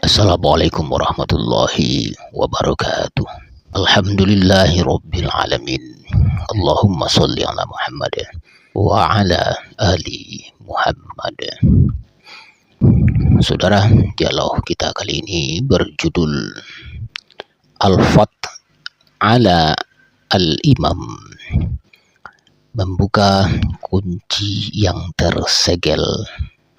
Assalamualaikum warahmatullahi wabarakatuh. Alhamdulillahi rabbil alamin. Allahumma salli ala Muhammad wa ala ali Muhammad. Saudara, dialog kita kali ini berjudul Al-Fat ala Al-Imam, membuka kunci yang tersegel.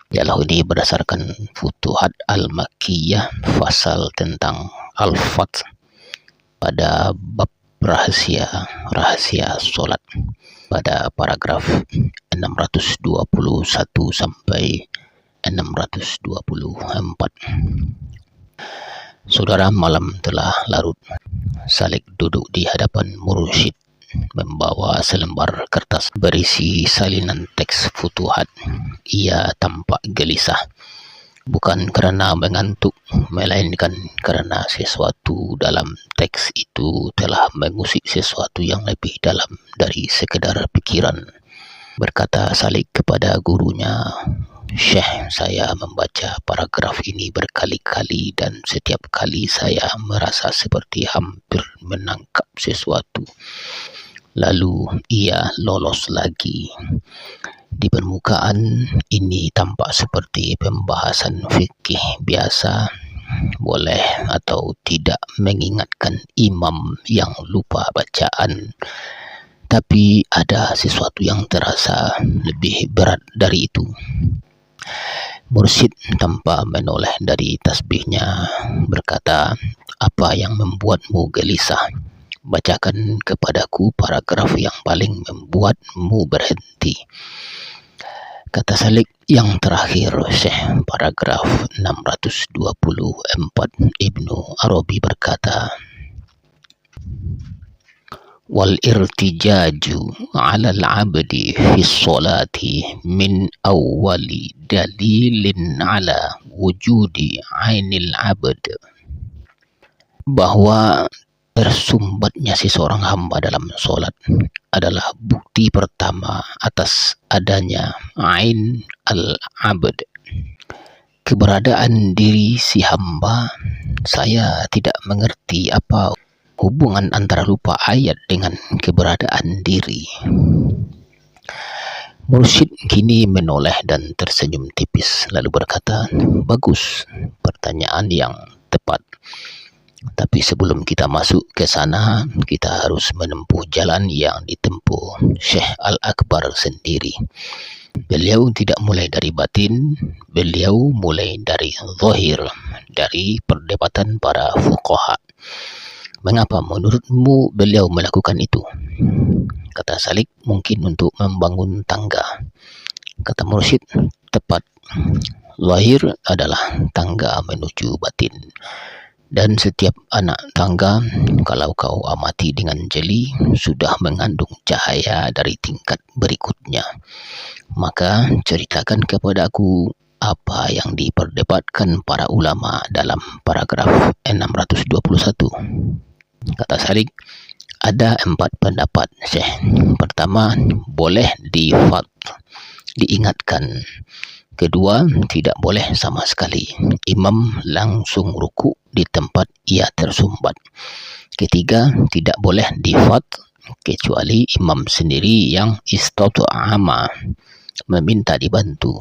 Dialog ini berdasarkan Futuhat Al-Makkiyah, pasal tentang Al-Fat pada bab rahasia solat, pada paragraf 621 sampai 624. Saudara, malam telah larut. Salik duduk di hadapan mursyid membawa selembar kertas berisi salinan teks Futuhat. Ia tampak gelisah, bukan karena mengantuk, melainkan karena sesuatu dalam teks itu telah mengusik sesuatu yang lebih dalam dari sekedar pikiran. Berkata Salik kepada gurunya, "Syekh, saya membaca paragraf ini berkali-kali dan setiap kali saya merasa seperti hampir menangkap sesuatu. Lalu ia lolos lagi. Di permukaan ini tampak seperti pembahasan fikih biasa, boleh atau tidak mengingatkan imam yang lupa bacaan. Tapi ada sesuatu yang terasa lebih berat dari itu." Mursyid tanpa menoleh dari tasbihnya berkata, "Apa yang membuatmu gelisah? Bacakan kepadaku paragraf yang paling membuatmu berhenti." Kata Salik, "Yang terakhir, Syekh, paragraf 624. Ibnu Arabi berkata, wal irtijaju 'ala al-'abdi fi sholati min awwali dalilin 'ala wujudi 'ainil 'abd." Bahwa tersumbatnya seseorang hamba dalam solat adalah bukti pertama atas adanya ain al-abd, keberadaan diri si hamba. Saya tidak mengerti apa hubungan antara lupa ayat dengan keberadaan diri. Mursyid kini menoleh dan tersenyum tipis, lalu berkata, "Bagus, pertanyaan yang tepat. Tapi sebelum kita masuk ke sana, kita harus menempuh jalan yang ditempuh Syekh Al-Akbar sendiri. Beliau tidak mulai dari batin, beliau mulai dari zahir, dari perdebatan para fuqaha. Mengapa menurutmu beliau melakukan itu?" Kata Salik, "Mungkin untuk membangun tangga." Kata Mursyid, "Tepat. Zahir adalah tangga menuju batin. Dan setiap anak tangga, kalau kau amati dengan jeli, sudah mengandung cahaya dari tingkat berikutnya. Maka ceritakan kepadaku apa yang diperdebatkan para ulama dalam paragraf 621. Kata Salik, "Ada 4 pendapat, Syekh. Pertama, boleh diingatkan. Kedua, tidak boleh sama sekali. Imam langsung ruku di tempat ia tersumbat. Ketiga, tidak boleh difat kecuali imam sendiri yang istata'ama, meminta dibantu.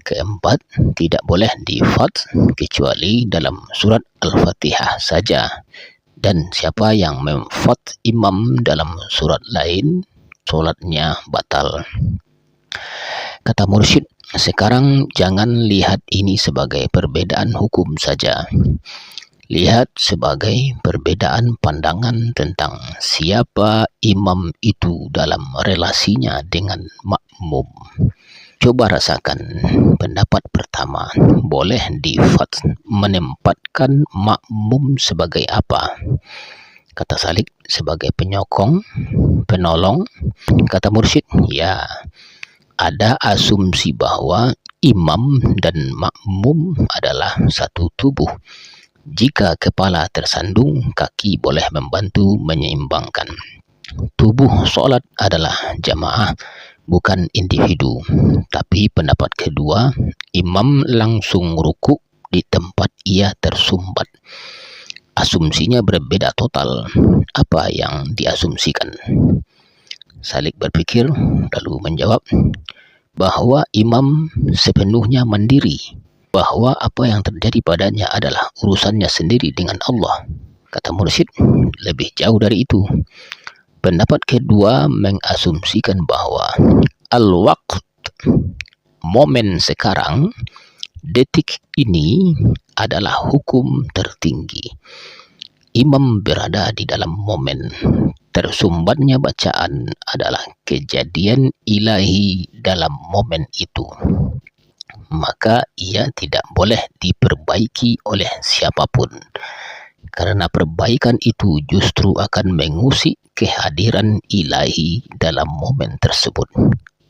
Keempat, tidak boleh difat kecuali dalam surat Al-Fatihah saja. Dan siapa yang memfat imam dalam surat lain, solatnya batal." Kata Mursyid, "Sekarang jangan lihat ini sebagai perbedaan hukum saja. Lihat sebagai perbedaan pandangan tentang siapa imam itu dalam relasinya dengan makmum. Coba rasakan pendapat pertama, boleh difat menempatkan makmum sebagai apa?" Kata Salik, "Sebagai penyokong, penolong." Kata Mursyid, "Ya, ada asumsi bahwa imam dan makmum adalah satu tubuh. Jika kepala tersandung, kaki boleh membantu menyeimbangkan. Tubuh solat adalah jamaah, bukan individu. Tapi pendapat kedua, imam langsung ruku di tempat ia tersumbat. Asumsinya berbeda total. Apa yang diasumsikan? Salik berpikir lalu menjawab bahwa imam sepenuhnya mandiri, bahwa apa yang terjadi padanya adalah urusannya sendiri dengan Allah. Kata Mursyid, lebih jauh dari itu. Pendapat kedua mengasumsikan bahwa al-waqt, momen sekarang, detik ini adalah hukum tertinggi. Imam berada di dalam momen. Tersumbatnya bacaan adalah kejadian ilahi dalam momen itu. Maka ia tidak boleh diperbaiki oleh siapapun. Karena perbaikan itu justru akan mengusik kehadiran ilahi dalam momen tersebut.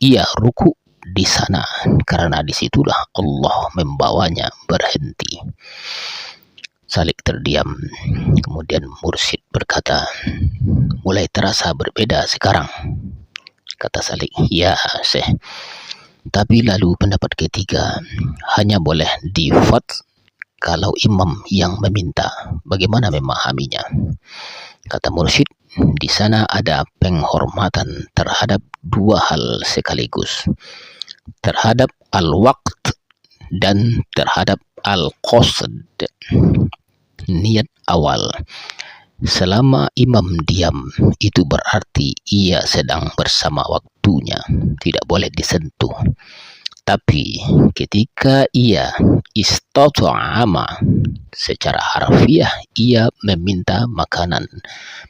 Ia ruku di sana karena disitulah Allah membawanya berhenti. Salik terdiam. Kemudian Mursyid berkata, mulai terasa berbeda sekarang. Kata Salik, ya Syekh. Tapi lalu pendapat ketiga, hanya boleh difat kalau imam yang meminta. Bagaimana memahaminya? Kata Mursyid, di sana ada penghormatan terhadap dua hal sekaligus. Terhadap al-waqt dan terhadap al-qasd, niat awal. Selama imam diam, itu berarti ia sedang bersama waktunya, tidak boleh disentuh. Tapi ketika ia istata'ama, secara harfiah ia meminta makanan,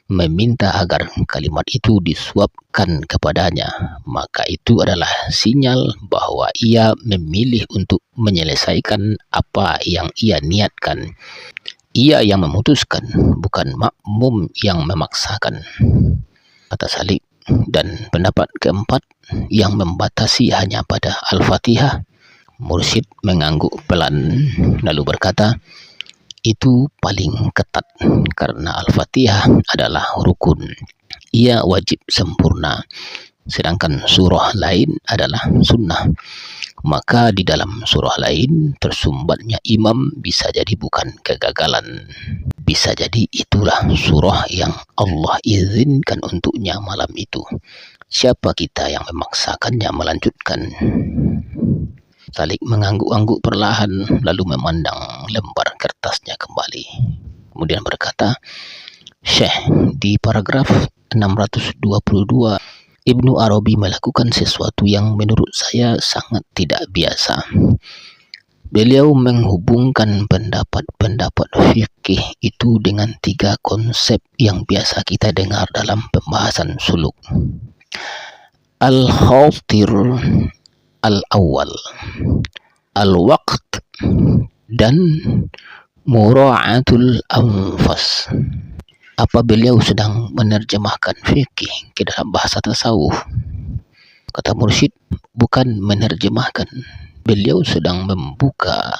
meminta agar kalimat itu disuapkan kepadanya, maka itu adalah sinyal bahwa ia memilih untuk menyelesaikan apa yang ia niatkan. Ia yang memutuskan, bukan makmum yang memaksakan. Kata Salik. Dan pendapat keempat yang membatasi hanya pada Al-Fatihah. Mursyid mengangguk pelan lalu berkata, itu paling ketat karena Al-Fatihah adalah rukun. Ia wajib sempurna. Sedangkan surah lain adalah sunnah. Maka di dalam surah lain tersumbatnya imam bisa jadi bukan kegagalan. Bisa jadi itulah surah yang Allah izinkan untuknya malam itu. Siapa kita yang memaksakannya melanjutkan? Salik mengangguk-angguk perlahan lalu memandang lembar kertasnya kembali. Kemudian berkata, Syekh, di paragraf 622 Ibnu Arabi melakukan sesuatu yang menurut saya sangat tidak biasa. Beliau menghubungkan pendapat-pendapat fikih itu dengan tiga konsep yang biasa kita dengar dalam pembahasan suluk. Al-khatir al-awwal, al-waqt, dan mura'atul anfas. Apa beliau sedang menerjemahkan fikih ke dalam bahasa tasawuf? Kata Mursyid, bukan menerjemahkan. Beliau sedang membuka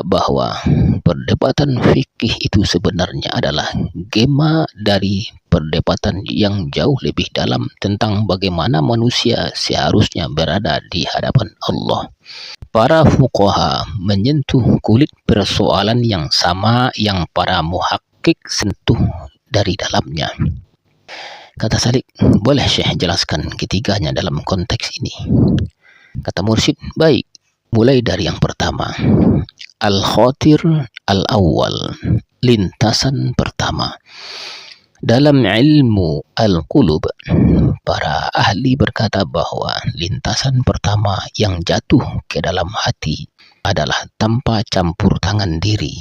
bahwa perdebatan fikih itu sebenarnya adalah gema dari perdebatan yang jauh lebih dalam tentang bagaimana manusia seharusnya berada di hadapan Allah. Para fuqaha menyentuh kulit persoalan yang sama yang para muhakkik sentuh dari dalamnya. Kata Salik, boleh Syekh jelaskan ketiganya dalam konteks ini? Kata Mursyid, baik. Mulai dari yang pertama, al-khatir al-awwal, lintasan pertama. Dalam ilmu al-qulub, para ahli berkata bahwa lintasan pertama yang jatuh ke dalam hati adalah tanpa campur tangan diri.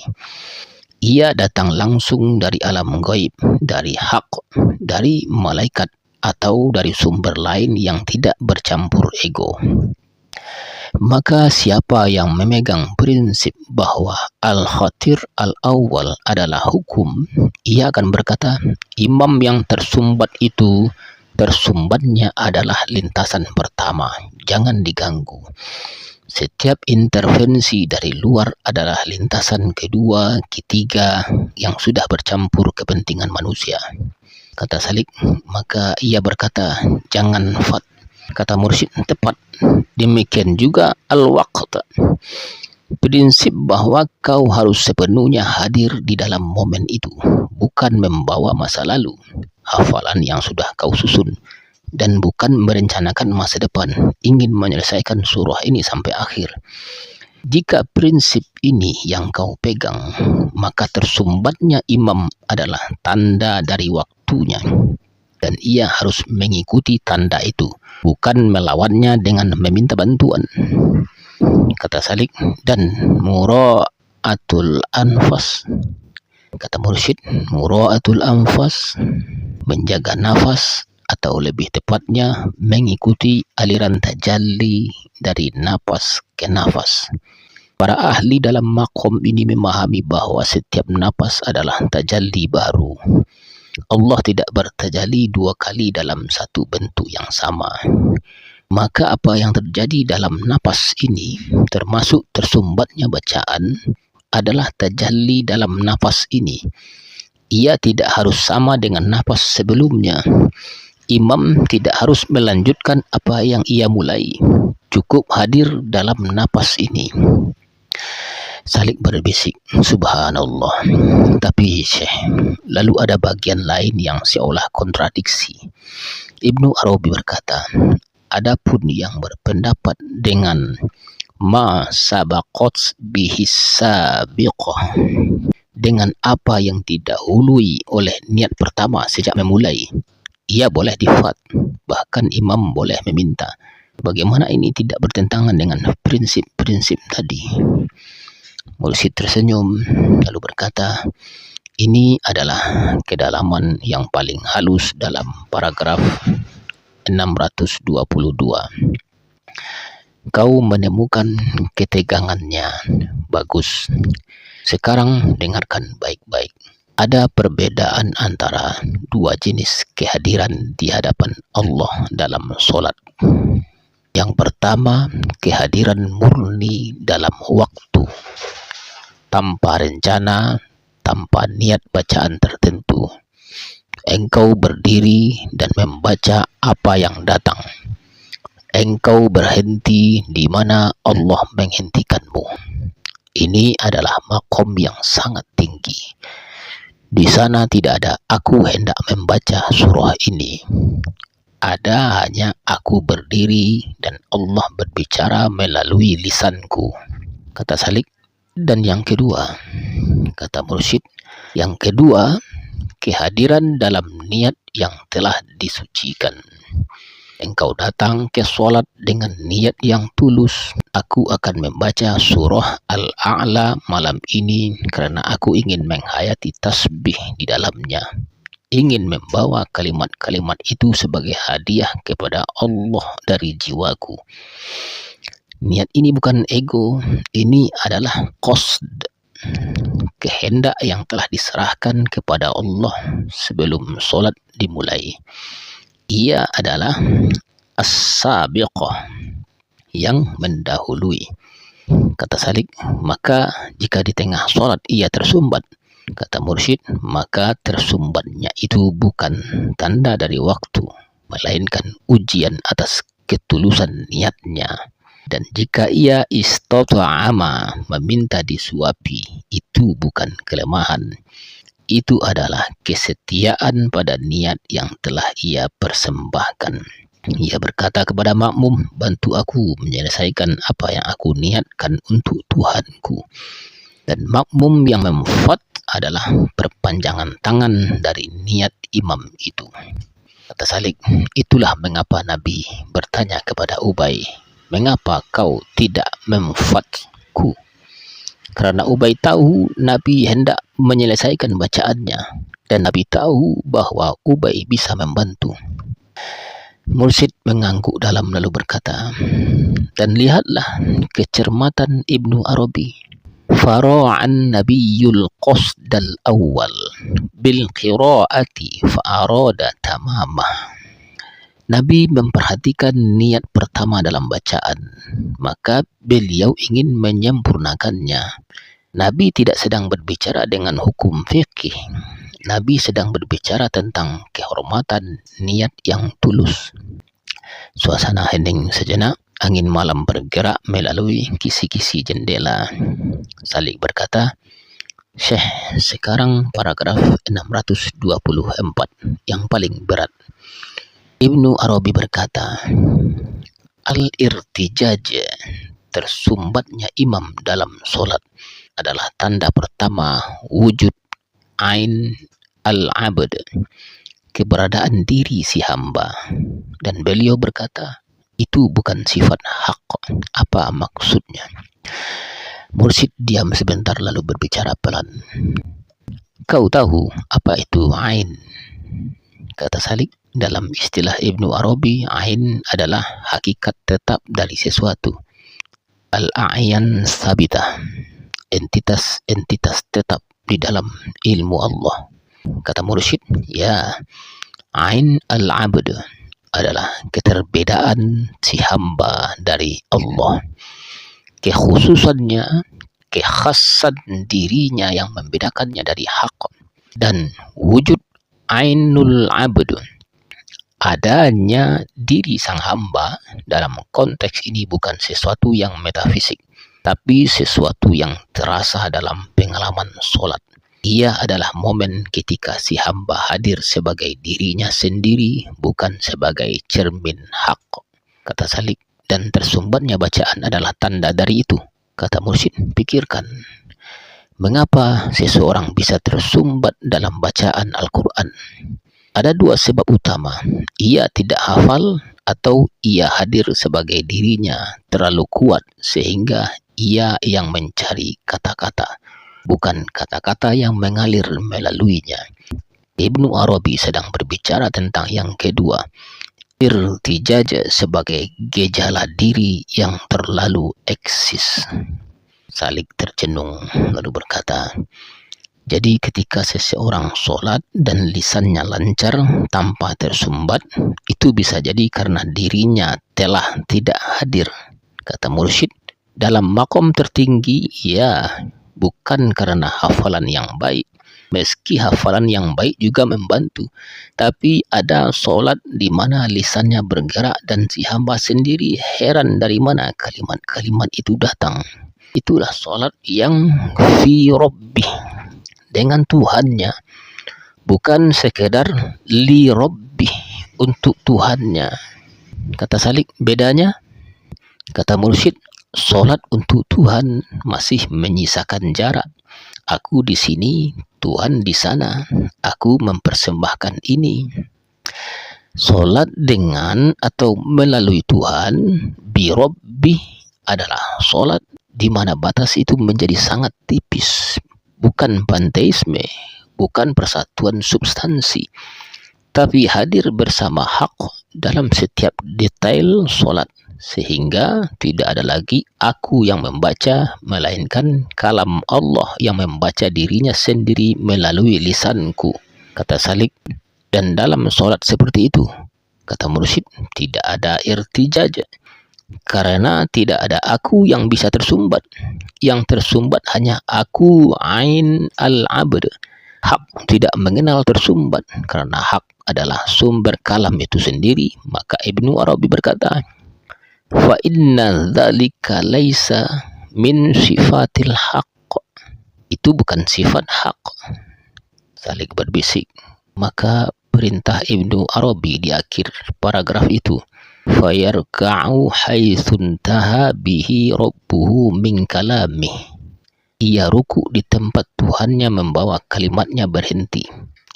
Ia datang langsung dari alam gaib, dari hak, dari malaikat, atau dari sumber lain yang tidak bercampur ego. Maka siapa yang memegang prinsip bahwa al-khatir al-awwal adalah hukum, ia akan berkata, imam yang tersumbat itu, tersumbatnya adalah lintasan pertama, jangan diganggu. Setiap intervensi dari luar adalah lintasan kedua, ketiga, yang sudah bercampur kepentingan manusia. Kata Salik, maka ia berkata, jangan fat. Kata Mursyid, tepat. Demikian juga al-waqt. Prinsip bahwa kau harus sepenuhnya hadir di dalam momen itu, bukan membawa masa lalu, hafalan yang sudah kau susun, dan bukan merencanakan masa depan, ingin menyelesaikan surah ini sampai akhir. Jika prinsip ini yang kau pegang, maka tersumbatnya imam adalah tanda dari waktunya, dan ia harus mengikuti tanda itu, bukan melawannya dengan meminta bantuan. Kata Salik, dan mura'atul anfas. Kata Mursyid, mura'atul anfas, menjaga nafas, atau lebih tepatnya mengikuti aliran tajalli dari nafas ke nafas. Para ahli dalam makom ini memahami bahwa setiap nafas adalah tajalli baru. Allah tidak bertajalli dua kali dalam satu bentuk yang sama. Maka apa yang terjadi dalam nafas ini, termasuk tersumbatnya bacaan, adalah tajalli dalam nafas ini. Ia tidak harus sama dengan nafas sebelumnya. Imam tidak harus melanjutkan apa yang ia mulai, cukup hadir dalam nafas ini. Salik berbisik, subhanallah. Tapi Syekh, lalu ada bagian lain yang seolah kontradiksi. Ibnu Arabi berkata, adapun yang berpendapat dengan ma sabaqat bihis sabiqah, dengan apa yang didahului oleh niat pertama sejak memulai, ia boleh difat, bahkan imam boleh meminta. Bagaimana ini tidak bertentangan dengan prinsip-prinsip tadi? Mursyid tersenyum lalu berkata, ini adalah kedalaman yang paling halus dalam paragraf 622. Kau menemukan ketegangannya. Bagus. Sekarang dengarkan baik-baik. Ada perbedaan antara dua jenis kehadiran di hadapan Allah dalam solat. Yang pertama, kehadiran murni dalam waktu, tanpa rencana, tanpa niat bacaan tertentu. Engkau berdiri dan membaca apa yang datang. Engkau berhenti di mana Allah menghentikanmu. Ini adalah makom yang sangat tinggi. Di sana tidak ada aku hendak membaca surah ini. Ada hanya aku berdiri dan Allah berbicara melalui lisanku. Kata Salik. Dan yang kedua, kata Mursyid, yang kedua, kehadiran dalam niat yang telah disucikan. Engkau datang ke sholat dengan niat yang tulus. Aku akan membaca surah Al-A'la malam ini karena aku ingin menghayati tasbih di dalamnya. Ingin membawa kalimat-kalimat itu sebagai hadiah kepada Allah dari jiwaku. Niat ini bukan ego, ini adalah qasd, kehendak yang telah diserahkan kepada Allah sebelum sholat dimulai. Ia adalah as-sabiqah, yang mendahului. Kata Salik, maka jika di tengah sholat ia tersumbat, kata Mursyid, maka tersumbatnya itu bukan tanda dari waktu, melainkan ujian atas ketulusan niatnya. Dan jika ia istata'ama, meminta disuapi, itu bukan kelemahan. Itu adalah kesetiaan pada niat yang telah ia persembahkan. Ia berkata kepada makmum, bantu aku menyelesaikan apa yang aku niatkan untuk Tuhanku. Dan makmum yang memfat adalah perpanjangan tangan dari niat imam itu. Kata Salik, itulah mengapa Nabi bertanya kepada Ubay, mengapa kau tidak memfatku? Karena Ubay tahu Nabi hendak menyelesaikan bacaannya, dan Nabi tahu bahwa Ubay bisa membantu. Mursyid mengangguk dalam lalu berkata, dan lihatlah kecermatan Ibnu Arabi. Fara'an nabiyul qasdal awal bil qiraati fa'arada tamamah. Nabi memperhatikan niat pertama dalam bacaan, maka beliau ingin menyempurnakannya. Nabi tidak sedang berbicara dengan hukum fikih. Nabi sedang berbicara tentang kehormatan niat yang tulus. Suasana hening sejenak. angin malam bergerak melalui kisi-kisi jendela. Salik berkata, Syekh, sekarang paragraf 624 yang paling berat. Ibnu Arabi berkata, al-irtijaj, tersumbatnya imam dalam solat, adalah tanda pertama wujud ain al-abd, keberadaan diri si hamba. Dan beliau berkata, itu bukan sifat hak. Apa maksudnya? Mursyid diam sebentar lalu berbicara pelan. Kau tahu apa itu ain? Kata Salik, dalam istilah Ibnu Arabi, ain adalah hakikat tetap dari sesuatu. Al-a'yan sabitah, entitas tetap di dalam ilmu Allah. Kata Mursyid, ya, ain al-abd adalah keterbedaan si hamba dari Allah, kekhususannya, kekhasan dirinya yang membedakannya dari hak. Dan wujud ainul abd, adanya diri sang hamba dalam konteks ini bukan sesuatu yang metafisik, tapi sesuatu yang terasa dalam pengalaman solat. Ia adalah momen ketika si hamba hadir sebagai dirinya sendiri, bukan sebagai cermin hak. Kata Salik, dan tersumbatnya bacaan adalah tanda dari itu. Kata Mursyid, pikirkan, mengapa seseorang bisa tersumbat dalam bacaan Al-Quran? Ada dua sebab utama. Ia tidak hafal atau ia hadir sebagai dirinya terlalu kuat sehingga ia yang mencari kata-kata, bukan kata-kata yang mengalir melaluinya. Ibnu Arabi sedang berbicara tentang yang kedua, irtijaj sebagai gejala diri yang terlalu eksis. Salik tercenung lalu berkata, jadi ketika seseorang sholat dan lisannya lancar tanpa tersumbat, itu bisa jadi karena dirinya telah tidak hadir. Kata Mursyid, dalam makom tertinggi, ya, bukan karena hafalan yang baik. Meski hafalan yang baik juga membantu, tapi ada solat di mana lisannya bergerak dan si hamba sendiri heran dari mana kalimat-kalimat itu datang. Itulah solat yang fi rabbih, dengan Tuhannya, bukan sekedar li rabbih, untuk Tuhannya. Kata Salik, bedanya? Kata Mursyid, solat untuk Tuhan masih menyisakan jarak. Aku di sini, Tuhan di sana. Aku mempersembahkan ini. Solat dengan atau melalui Tuhan, bi Rabbi, adalah solat di mana batas itu menjadi sangat tipis. Bukan panteisme, bukan persatuan substansi, tapi hadir bersama hak dalam setiap detail solat. Sehingga tidak ada lagi aku yang membaca, melainkan kalam Allah yang membaca dirinya sendiri melalui lisanku. Kata Salik, dan dalam solat seperti itu, kata Mursyid, tidak ada irtijaj, karena tidak ada aku yang bisa tersumbat. Yang tersumbat hanya aku ain al-abd. Hak tidak mengenal tersumbat, karena hak adalah sumber kalam itu sendiri. Maka Ibnu Arabi berkata, fa inna dzalika laisa min sifatil haqq, itu bukan sifat hak. Salik berbisik. Maka perintah Ibnu Arabi di akhir paragraf itu, fayarka'u haitsun taha bihi rabbuhu min kalamih, ia ruku di tempat Tuhannya membawa kalimatnya berhenti.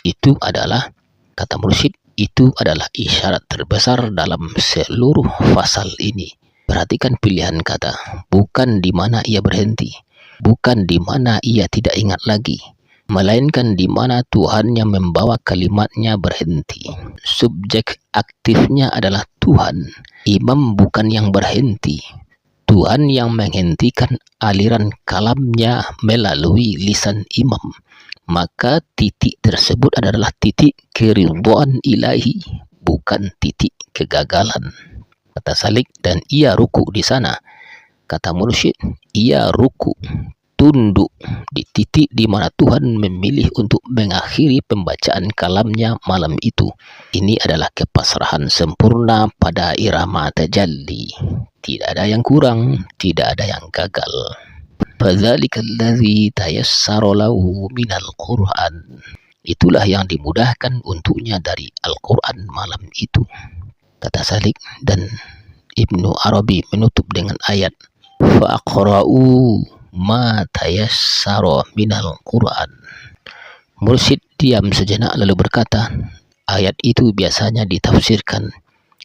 Itu adalah, kata Mursyid, itu adalah isyarat terbesar dalam seluruh fasal ini. Perhatikan pilihan kata, bukan di mana ia berhenti, bukan di mana ia tidak ingat lagi, melainkan di mana Tuhannya membawa kalimatnya berhenti. Subjek aktifnya adalah Tuhan. Imam bukan yang berhenti. Tuhan yang menghentikan aliran kalamnya melalui lisan imam. Maka titik tersebut adalah titik keridhaan ilahi, bukan titik kegagalan. Kata Salik, dan ia ruku di sana. Kata Mursyid, ia ruku tunduk di titik di mana Tuhan memilih untuk mengakhiri pembacaan kalamnya malam itu. Ini adalah kepasrahan sempurna pada irama tajalli. Tidak ada yang kurang, tidak ada yang gagal. Fadzalikal ladzi tayassara lahu minal Qur'an. Itulah yang dimudahkan untuknya dari Al-Quran malam itu, kata Salik. Dan Ibnu Arabi menutup dengan ayat faqra'u ma tayassara minal Qur'an. Mursyid diam sejenak lalu berkata, ayat itu biasanya ditafsirkan,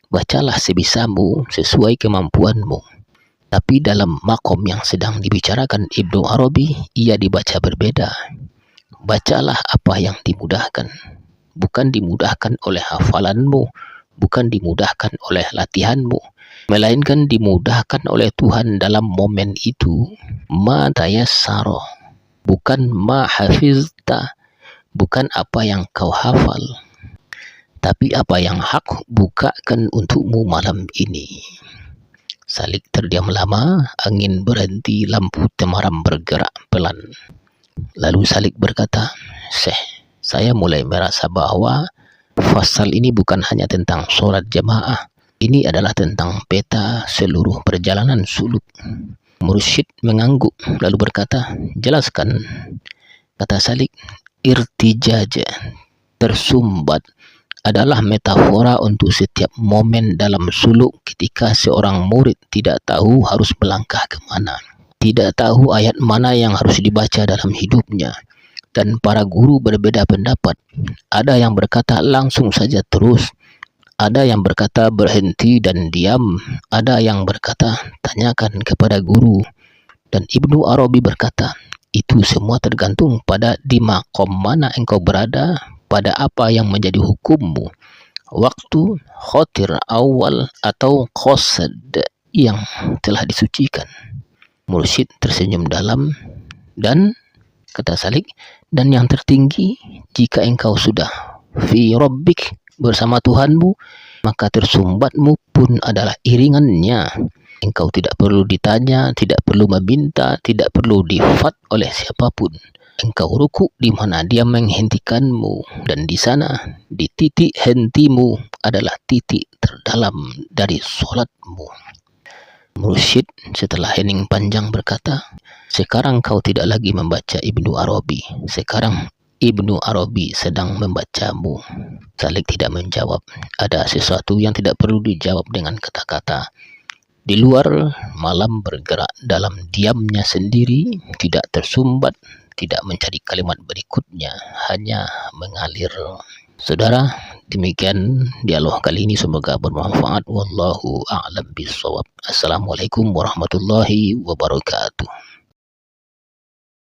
bacalah sebisamu sesuai kemampuanmu. Tapi dalam makom yang sedang dibicarakan Ibnu Arabi, ia dibaca berbeda. Bacalah apa yang dimudahkan, bukan dimudahkan oleh hafalanmu, bukan dimudahkan oleh latihanmu, melainkan dimudahkan oleh Tuhan dalam momen itu. Ma tayassara, bukan ma hafizta, bukan apa yang kau hafal, tapi apa yang hak bukakan untukmu malam ini. Salik terdiam lama, angin berhenti, lampu temaram bergerak pelan. Lalu Salik berkata, Syekh, saya mulai merasa bahwa fasal ini bukan hanya tentang sholat jamaah. Ini adalah tentang peta seluruh perjalanan suluk. Mursyid mengangguk lalu berkata, jelaskan. Kata Salik, irtijaj, tersumbat, adalah metafora untuk setiap momen dalam suluk ketika seorang murid tidak tahu harus melangkah kemana, tidak tahu ayat mana yang harus dibaca dalam hidupnya. Dan para guru berbeda pendapat. Ada yang berkata langsung saja terus, ada yang berkata berhenti dan diam, ada yang berkata tanyakan kepada guru. Dan Ibnu Arabi berkata, itu semua tergantung pada di makom mana engkau berada, pada apa yang menjadi hukummu, waktu, khotir awal atau qasad yang telah disucikan. Mursyid tersenyum dalam dan kata Salik, dan yang tertinggi, jika engkau sudah fi rabbik, bersama Tuhanmu, maka tersumbatmu pun adalah iringannya. Engkau tidak perlu ditanya, tidak perlu meminta, tidak perlu difat oleh siapapun. Engkau rukuk di mana dia menghentikanmu, dan di sana, di titik hentimu adalah titik terdalam dari solatmu. Mursyid setelah hening panjang berkata, sekarang kau tidak lagi membaca Ibnu Arabi, sekarang Ibnu Arabi sedang membacamu. Salik tidak menjawab. Ada sesuatu yang tidak perlu dijawab dengan kata-kata. Di luar, malam bergerak dalam diamnya sendiri, tidak tersumbat, tidak mencari kalimat berikutnya, hanya mengalir. Saudara, demikian dialog kali ini, semoga bermanfaat. Wallahu a'lam bishawab. Assalamualaikum warahmatullahi wabarakatuh.